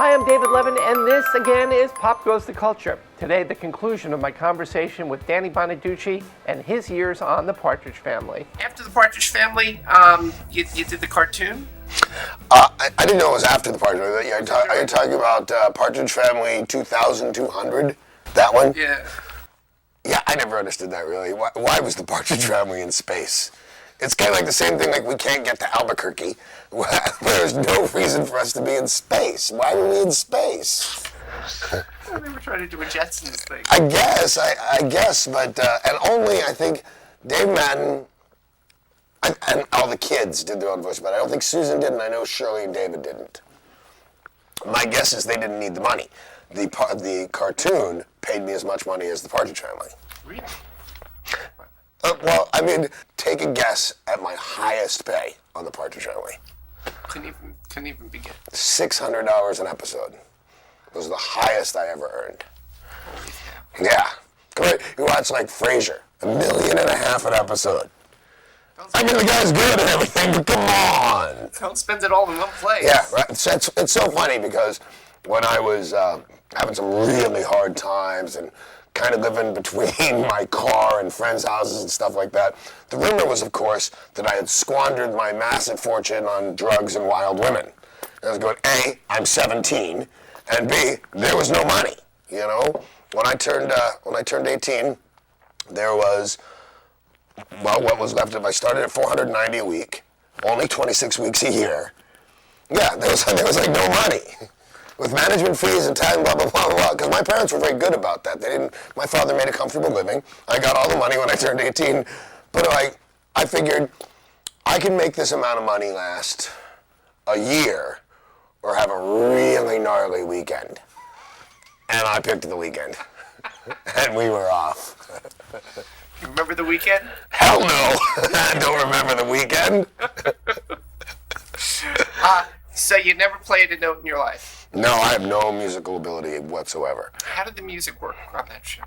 Hi, I'm David Levin, and this again is Pop Goes the Culture. Today, the conclusion of my conversation with Danny Bonaduce and his years on the Partridge Family. After the Partridge Family, you did the cartoon? I didn't know it was after the Partridge Family. Are you talking about Partridge Family 2200? That one? Yeah. Yeah, I never understood that really. Why was the Partridge Family in space? It's kind of like the same thing like we can't get to Albuquerque. There's no reason for us to be in space. Why were we in space? Well, they were trying to do a Jetsons thing. I guess, but, and only, I think, Dave Madden and all the kids did their own voice, but I don't think Susan did, and I know Shirley and David didn't. My guess is they didn't need the money. The cartoon paid me as much money as the Partridge Family. Really? Well, I mean, take a guess at my highest pay on the Partridge Family. Couldn't even begin. $600 an episode was the highest I ever earned. Holy cow. Yeah. Come on, you watch like Frasier, $1.5 million an episode. I mean, the guy's good and everything, but come on. Don't spend it all in one place. Yeah, right. It's so funny because when I was having some really hard times and kind of living between my car and friends' houses and stuff like that, the rumor was, of course, that I had squandered my massive fortune on drugs and wild women. And I was going, A, I'm 17, and B, there was no money. You know, when I turned 18, there was, well, what was left of? I started at $490 a week, only 26 weeks a year. Yeah, there was like no money. With management fees and time, blah, blah, blah, blah, because my parents were very good about that. My father made a comfortable living. I got all the money when I turned 18, but I figured I can make this amount of money last a year or have a really gnarly weekend. And I picked the weekend, and we were off. You remember the weekend? Hell no, I don't remember the weekend. So you never played a note in your life? No, I have no musical ability whatsoever. How did the music work on that show?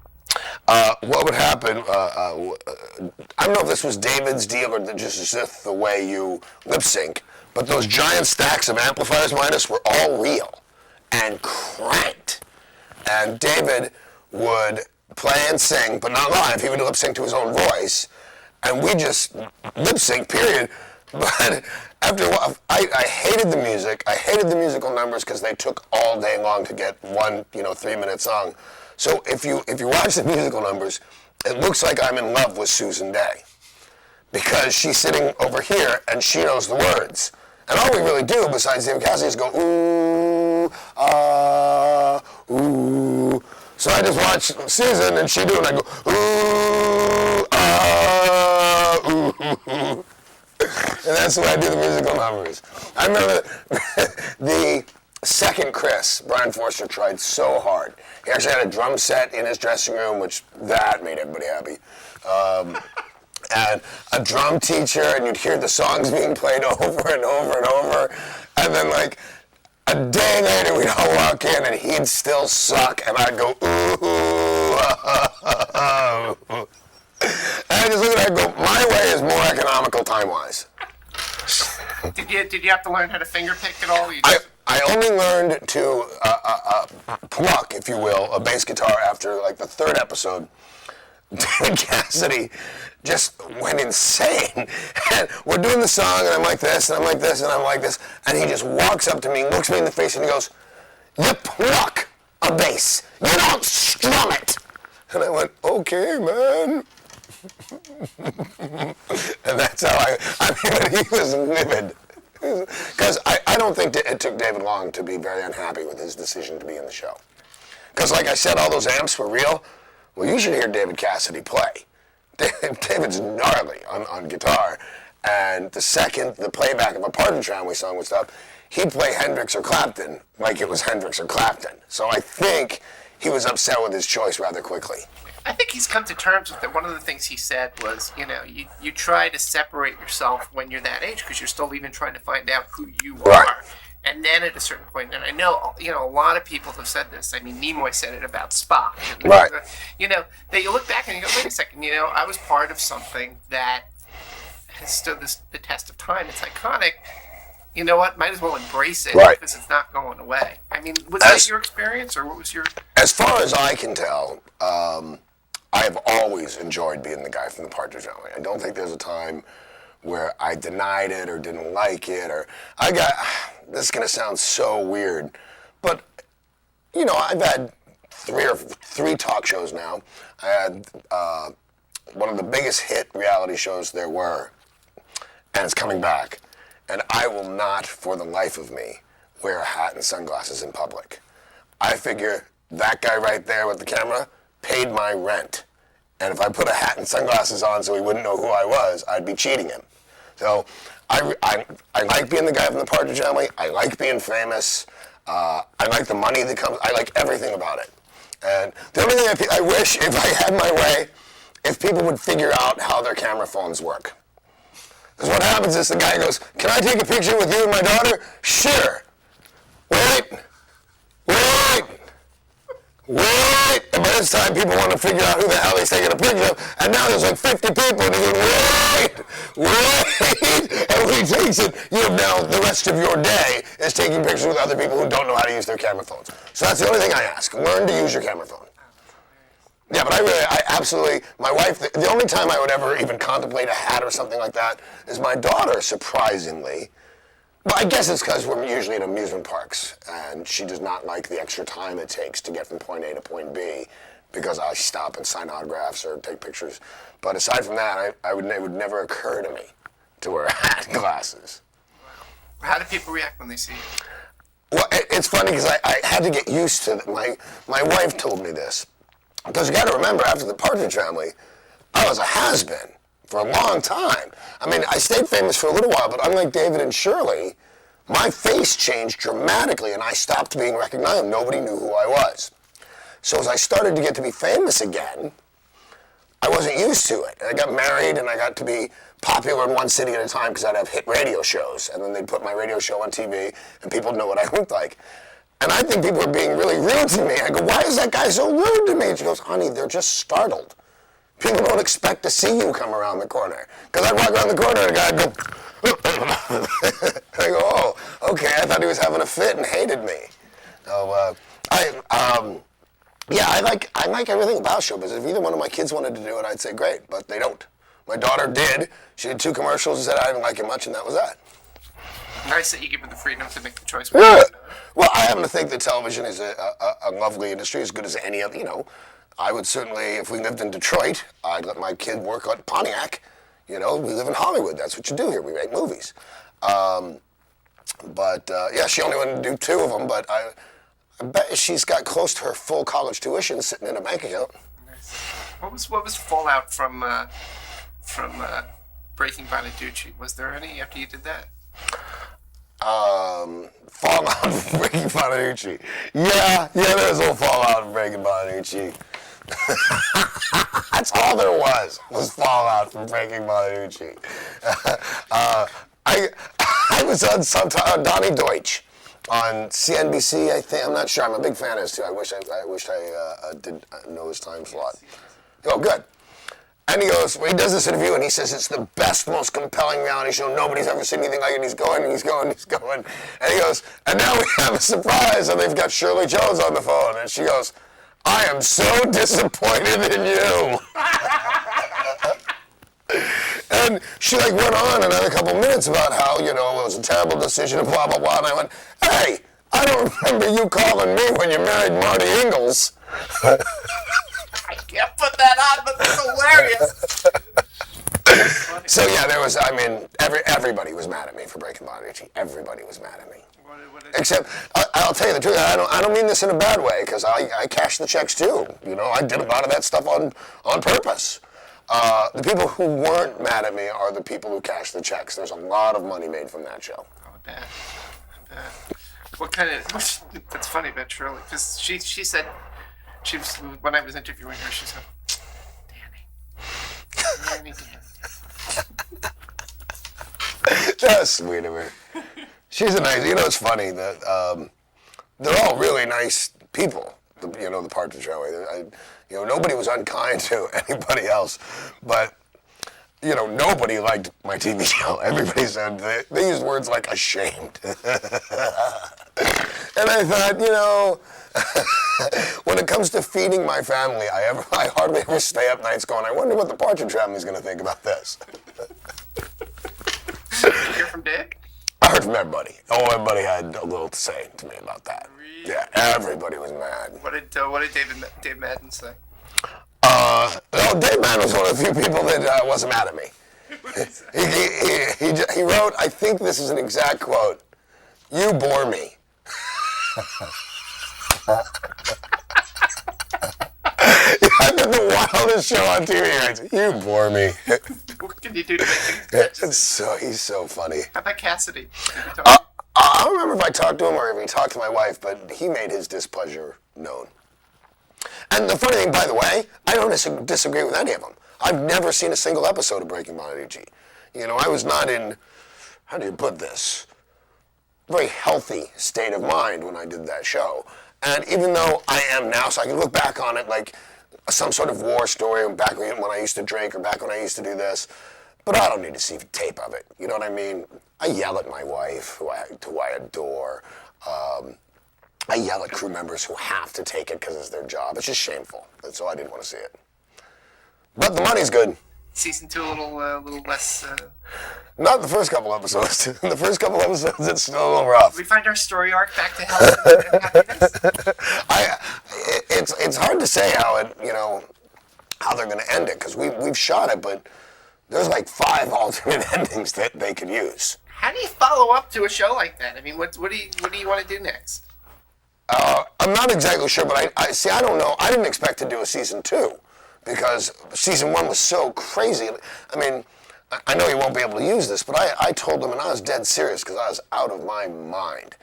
What would happen, I don't know if this was David's deal or just the way you lip sync, but those giant stacks of amplifiers behind us were all real and cranked. And David would play and sing, but not live. He would lip sync to his own voice, and we just lip sync, period. But after a while, I hated the music. I hated the musical numbers because they took all day long to get one, 3-minute song. So if you watch the musical numbers, it looks like I'm in love with Susan Day because she's sitting over here and she knows the words. And all we really do, besides David Cassidy, is go ooh, ah, ooh. So I just watch Susan and she do, and I go ooh, ah, ooh. And that's the way I do the musical numbers. I remember the second Chris, Brian Forster, tried so hard. He actually had a drum set in his dressing room, which that made everybody happy. And a drum teacher, and you'd hear the songs being played over and over and over. And then like a day later, we'd all walk in, and he'd still suck, and I'd go, ooh, and I just look at it and go, my way is more economical time-wise. Did you have to learn how to finger pick at all? I only learned to pluck, if you will, a bass guitar after like the third episode. David Cassidy just went insane. And we're doing the song, and I'm like this, and I'm like this, and I'm like this, and he just walks up to me, looks me in the face, and he goes, "You pluck a bass. You don't strum it." And I went, "Okay, man." And that's how I mean, he was livid. Because I don't think it took David long to be very unhappy with his decision to be in the show. Because like I said, all those amps were real. Well, you should hear David Cassidy play. David's gnarly on guitar. And the playback of a Partridge Family song and stuff, he'd play Hendrix or Clapton like it was Hendrix or Clapton. So I think he was upset with his choice rather quickly. I think he's come to terms with it. One of the things he said was, you try to separate yourself when you're that age because you're still even trying to find out who you Right. are. And then at a certain point, and I know, a lot of people have said this. I mean, Nimoy said it about Spock. Right. That you look back and you go, wait a second, I was part of something that has stood the test of time. It's iconic. you know what, might as well embrace it Right. because it's not going away. I mean, was that your experience, or what was your... As far as I can tell, I've always enjoyed being the guy from the Partridge Family. I don't think there's a time where I denied it or didn't like it, or this is going to sound so weird, but, you know, I've had three talk shows now. I had one of the biggest hit reality shows there were, and it's coming back. And I will not, for the life of me, wear a hat and sunglasses in public. I figure that guy right there with the camera paid my rent. And if I put a hat and sunglasses on so he wouldn't know who I was, I'd be cheating him. So I like being the guy from the Partridge Family. I like being famous. I like the money that comes. I like everything about it. And the only thing I wish, if I had my way, if people would figure out how their camera phones work. Because what happens is the guy goes, "Can I take a picture with you and my daughter?" "Sure." "Wait. And by this time, people want to figure out who the hell he's taking a picture of. And now there's like 50 people, and he's going, wait. And when he takes it, you have now the rest of your day is taking pictures with other people who don't know how to use their camera phones. So that's the only thing I ask. Learn to use your camera phone. Yeah, but I absolutely, my wife, the only time I would ever even contemplate a hat or something like that is my daughter, surprisingly. Well, I guess it's because we're usually at amusement parks, and she does not like the extra time it takes to get from point A to point B because I stop and sign autographs or take pictures. But aside from that, it would never occur to me to wear a hat and glasses. Wow. How do people react when they see you? Well, it's funny because I had to get used to it. My wife told me this. Because you got to remember, after the Partridge Family, I was a has-been for a long time. I mean, I stayed famous for a little while, but unlike David and Shirley, my face changed dramatically, and I stopped being recognizable. Nobody knew who I was. So as I started to get to be famous again, I wasn't used to it. And I got married, and I got to be popular in one city at a time because I'd have hit radio shows, and then they'd put my radio show on TV, and people would know what I looked like. And I think people are being really rude to me. I go, "Why is that guy so rude to me?" And she goes, "Honey, they're just startled. People don't expect to see you come around the corner." Because I'd walk around the corner and a guy would go, I go, "Oh, okay, I thought he was having a fit and hated me." So, I like everything about show business. If either one of my kids wanted to do it, I'd say great, but they don't. My daughter did. She did 2 commercials and said I didn't like it much, and that was that. Nice that you give them the freedom to make the choice. Yeah. Well, I happen to think that television is a lovely industry, as good as any other. You know, I would certainly, if we lived in Detroit, I'd let my kid work at Pontiac. You know, we live in Hollywood. That's what you do here. We make movies. She only wanted to do 2 of them, but I bet she's got close to her full college tuition sitting in a bank account. Nice. What was fallout from Breaking Bonaduce? Was there any after you did that? Fallout from Breaking Bonaduce. Yeah, there's a little fallout from Breaking Bonaduce. That's all there was fallout from Breaking Bonaduce. I was on Donnie Deutsch on CNBC, I think. I'm not sure. I'm a big fan of his too. I wish I did know his time slot. Oh, good. And he goes, well, he does this interview, and he says it's the best, most compelling reality show. Nobody's ever seen anything like it. He's going. And he goes, and now we have a surprise, and they've got Shirley Jones on the phone. And she goes, "I am so disappointed in you." And she went on another couple minutes about how, it was a terrible decision and blah, blah, blah. And I went, "Hey, I don't remember you calling me when you married Marty Ingalls." I can't put that on, but it's hilarious. So yeah, there was. Everybody was mad at me for Breaking Bonaduce. Everybody was mad at me. Except, I'll tell you the truth. I don't mean this in a bad way, because I cashed the checks too. I did a lot of that stuff on purpose. The people who weren't mad at me are the people who cashed the checks. There's a lot of money made from that show. Oh, bad. What kind of? That's funny about Shirley, because she said. She was, when I was interviewing her, she said, Danny. That's sweet of her. She's a nice, it's funny that they're all really nice people, the Partridge Family. Nobody was unkind to anybody else. But, nobody liked my TV show. Everybody said, they used words like ashamed. And I thought, when it comes to feeding my family, I hardly ever stay up nights going, I wonder what the Partridge Family is going to think about this. Did you hear from Dick? I heard from everybody. Oh, everybody had a little to say to me about that. Really? Yeah, everybody was mad. What did Dave Madden say? Dave Madden was one of the few people that wasn't mad at me. He wrote, I think this is an exact quote, "You bore me." I did the wildest show on TV. Right? You bore me. What can you do to make things He's so funny. How about Cassidy? I don't remember if I talked to him or if he talked to my wife, but he made his displeasure known. And the funny thing, by the way, I don't disagree with any of them. I've never seen a single episode of Breaking Bonaduce. I was not in, how do you put this, very healthy state of mind when I did that show. And even though I am now, so I can look back on it like some sort of war story, back when I used to drink or back when I used to do this, but I don't need to see tape of it. You know what I mean? I yell at my wife, who I adore. I yell at crew members who have to take it because it's their job. It's just shameful. And so I didn't want to see it. But the money's good. Season 2 a little less... Not the first couple episodes. The first couple episodes, it's still a little rough. We find our story arc back to health and happiness? It's hard to say how how they're going to end it, because we've shot it, but there's like 5 alternate endings that they could use. How do you follow up to a show like that? I mean, what do you want to do next? I'm not exactly sure, but I don't know. I didn't expect to do a season 2 because season 1 was so crazy. I mean, I know you won't be able to use this, but I told them, and I was dead serious because I was out of my mind.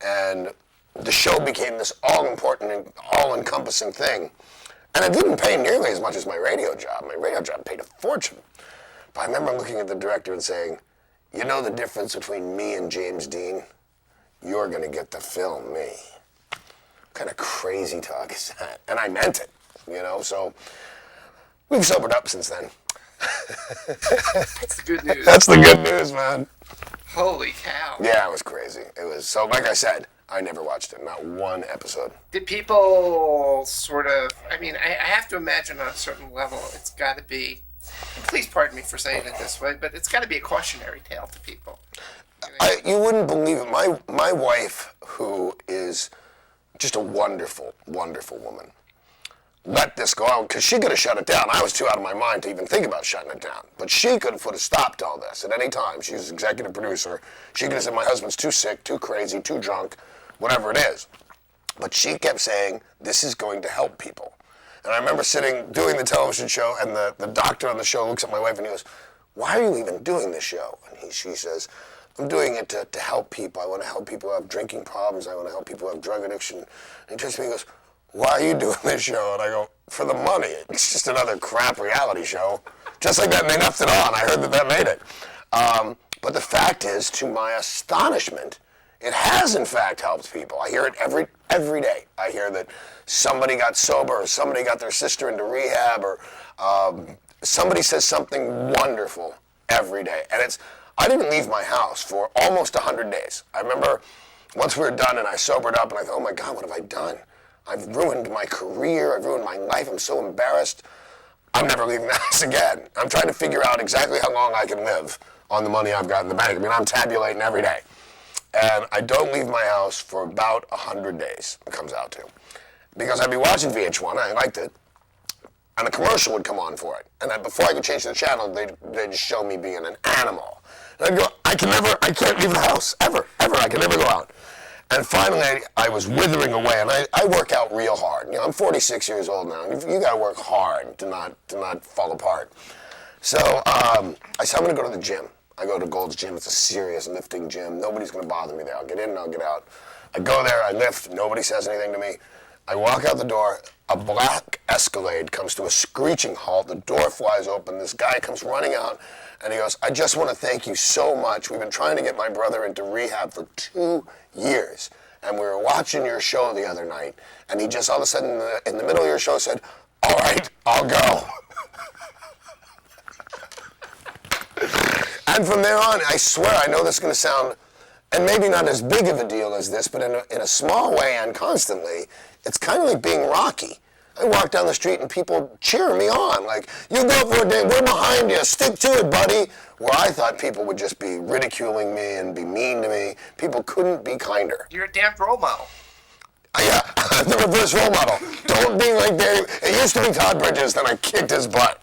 And the show became this all-important and all-encompassing thing. And it didn't pay nearly as much as my radio job. My radio job paid a fortune. But I remember looking at the director and saying, you know the difference between me and James Dean? You're going to get to film me. What kind of crazy talk is that? And I meant it, so we've sobered up since then. That's the good news. That's the good news, man. Holy cow. Yeah, it was crazy. It was, so like I said, I never watched it, not one episode. Did people sort of, I mean, I have to imagine on a certain level, it's got to be, and please pardon me for saying it this way, but it's got to be a cautionary tale to people. You wouldn't believe it. My wife, who is just a wonderful, wonderful woman, let this go out because she could have shut it down. I was too out of my mind to even think about shutting it down. But she could have put a stop to all this at any time. She's executive producer. She could have said, my husband's too sick, too crazy, too drunk, whatever it is. But she kept saying, this is going to help people. And I remember doing the television show, and the doctor on the show looks at my wife and he goes, why are you even doing this show? And she says, I'm doing it to help people. I want to help people who have drinking problems. I want to help people who have drug addiction. And he turns to me and goes, why are you doing this show? And I go, for the money. It's just another crap reality show. Just like that, and they left it on. I heard that made it. But the fact is, to my astonishment, it has in fact helped people. I hear it every day. I hear that somebody got sober, or somebody got their sister into rehab, or somebody says something wonderful every day. And I didn't leave my house for almost 100 days. I remember once we were done and I sobered up and I thought, oh my God, what have I done? I've ruined my career, I've ruined my life, I'm so embarrassed. I'm never leaving the house again. I'm trying to figure out exactly how long I can live on the money I've got in the bank. I mean, I'm tabulating every day. And I don't leave my house for about 100 days, it comes out to. Because I'd be watching VH1, I liked it, and a commercial would come on for it. And then before I could change the channel, they'd show me being an animal. And I'd go, I can't leave the house, ever, I can never go out. And finally, I was withering away, and I work out real hard. I'm 46 years old now, and you got to work hard to not fall apart. So I said, I'm going to go to the gym. I go to Gold's Gym. It's a serious lifting gym. Nobody's going to bother me there. I'll get in and I'll get out. I go there, I lift. Nobody says anything to me. I walk out the door. A black Escalade comes to a screeching halt. The door flies open. This guy comes running out, and he goes, I just want to thank you so much. We've been trying to get my brother into rehab for 2 years, and we were watching your show the other night, and he just all of a sudden in the middle of your show said, all right, I'll go. And from there on, I swear, I know this is going to sound, and maybe not as big of a deal as this, but in a small way and constantly, it's kind of like being Rocky. I walk down the street and people cheer me on, like, you go for it, Dave, we're behind you, stick to it, buddy. Where I thought people would just be ridiculing me and be mean to me. People couldn't be kinder. You're a damn role model. Yeah, the reverse role model. Don't be like Danny. It used to be Todd Bridges, then I kicked his butt.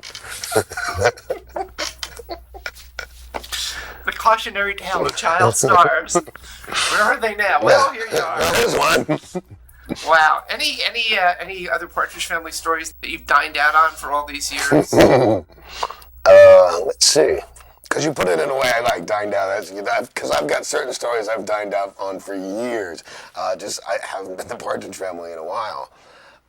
The cautionary tale of child stars. Where are they now? Well, here you are. There's one. Wow. Any other Partridge Family stories that you've dined out on for all these years? Let's see. Because you put it in a way I like, dined out. Because I've got certain stories I've dined out on for years. I haven't been the Partridge Family in a while.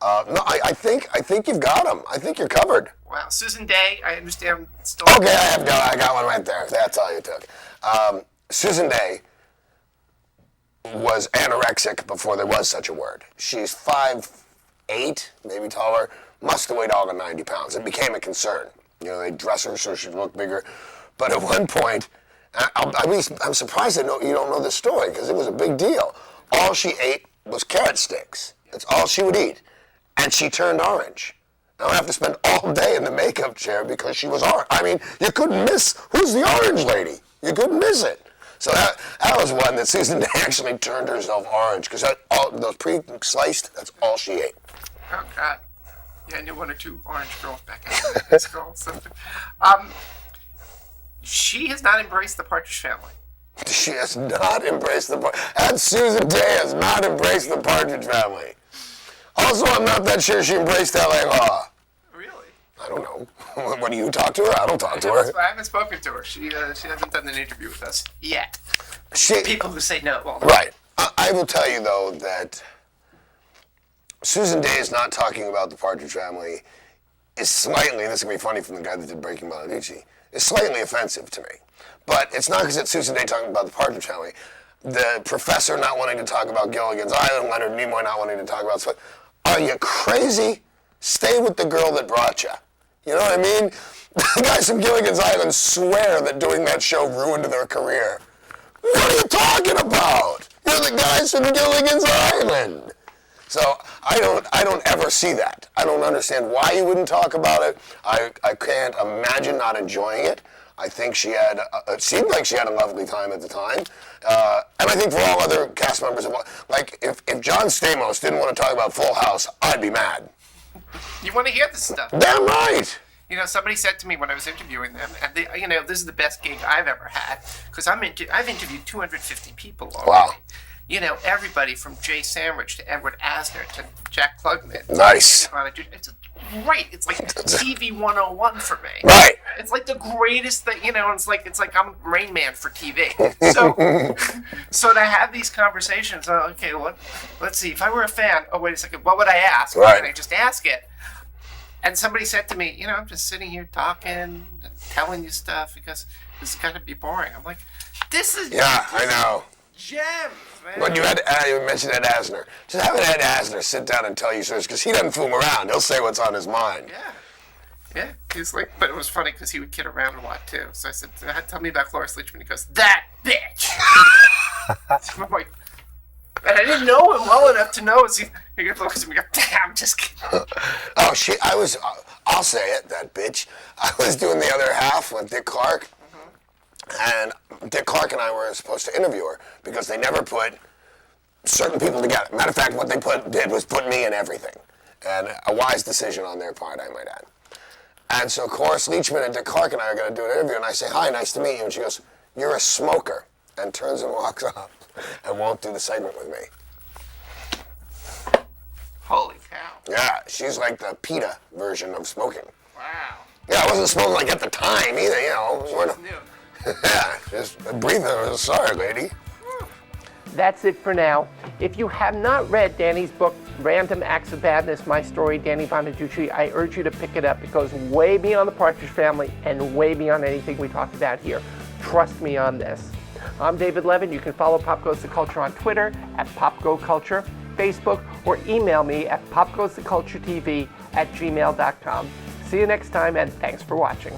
No, I think you've got them. I think you're covered. Wow. Susan Day, I understand. Still. Okay, I got one right there. That's all you took. Susan Day was anorexic before there was such a word. She's 5'8", maybe taller. Must have weighed all of 90 pounds. It became a concern. You know, they dress her so she'd look bigger. But at one point, I'm surprised that you don't know this story, because it was a big deal. All she ate was carrot sticks. That's all she would eat. And she turned orange. Now I have to spend all day in the makeup chair because she was orange. I mean, you couldn't miss, who's the orange lady? You couldn't miss it. So that was one that Susan Day actually turned herself orange, because those pre-sliced, that's all she ate. Oh, God. Yeah, I knew one or two orange girls back in high school. Something. She has not embraced the Partridge Family. She has not embraced and Susan Day has not embraced the Partridge Family. Also, I'm not that sure she embraced LA Law. Really? I don't know. When you talk to her, I don't talk to her. I haven't spoken to her. She hasn't done an interview with us yet. People who say no. Well, right. I will tell you, though, that Susan Day is not talking about the Partridge Family is slightly, and this is going to be funny from the guy that did Breaking Bonaduce, is slightly offensive to me. But it's not because it's Susan Day talking about the Partridge Family. The professor not wanting to talk about Gilligan's Island, Leonard Nimoy not wanting to talk about... Are you crazy? Stay with the girl that brought you. You know what I mean? The guys from Gilligan's Island swear that doing that show ruined their career. What are you talking about? You're the guys from Gilligan's Island. So I don't ever see that. I don't understand why you wouldn't talk about it. I can't imagine not enjoying it. I think it seemed like she had a lovely time at the time. And I think for all other cast members, like if John Stamos didn't want to talk about Full House, I'd be mad. You want to hear this stuff. Damn right. You know, somebody said to me when I was interviewing them, and this is the best gig I've ever had, because I've interviewed 250 people already. Wow. You know, everybody from Jay Sandwich to Edward Asner to Jack Klugman. Nice. It's great. It's like TV 101 for me. Right. It's like the greatest thing, it's like I'm Rain Man for TV. So to have these conversations, okay, let's see. If I were a fan, wait a second, what would I ask? Right. Can I just ask it? And somebody said to me, I'm just sitting here talking and telling you stuff because this is going to be boring. I'm like, this is... Yeah, I know. Gems, man. When you mentioned Ed Asner, just have Ed Asner sit down and tell you stories, because he doesn't fool around. He'll say what's on his mind. Yeah. He's like, but it was funny because he would kid around a lot too. So I said, tell me about Cloris Leachman. He goes, that bitch. So I'm like, and I didn't know him well enough to know. He looks at me and goes, damn, I'm just kidding. I'll say it, that bitch. I was doing the other half with Dick Clark. And Dick Clark and I were supposed to interview her because they never put certain people together. Matter of fact, what they did was put me in everything. And a wise decision on their part, I might add. And so Cloris Leachman and Dick Clark and I are going to do an interview, and I say, hi, nice to meet you. And she goes, you're a smoker, and turns and walks off and won't do the segment with me. Holy cow. Yeah, she's like the PETA version of smoking. Wow. Yeah, I wasn't smoking like at the time either, Sort of. New. Yeah, just breathe. Sorry, lady. That's it for now. If you have not read Danny's book, Random Acts of Badness, My Story, Danny Bonaduce, I urge you to pick it up. It goes way beyond the Partridge Family and way beyond anything we talked about here. Trust me on this. I'm David Levin. You can follow Pop Goes the Culture on Twitter at PopGoCulture, Facebook, or email me at popgoestheculturetv@gmail.com. See you next time, and thanks for watching.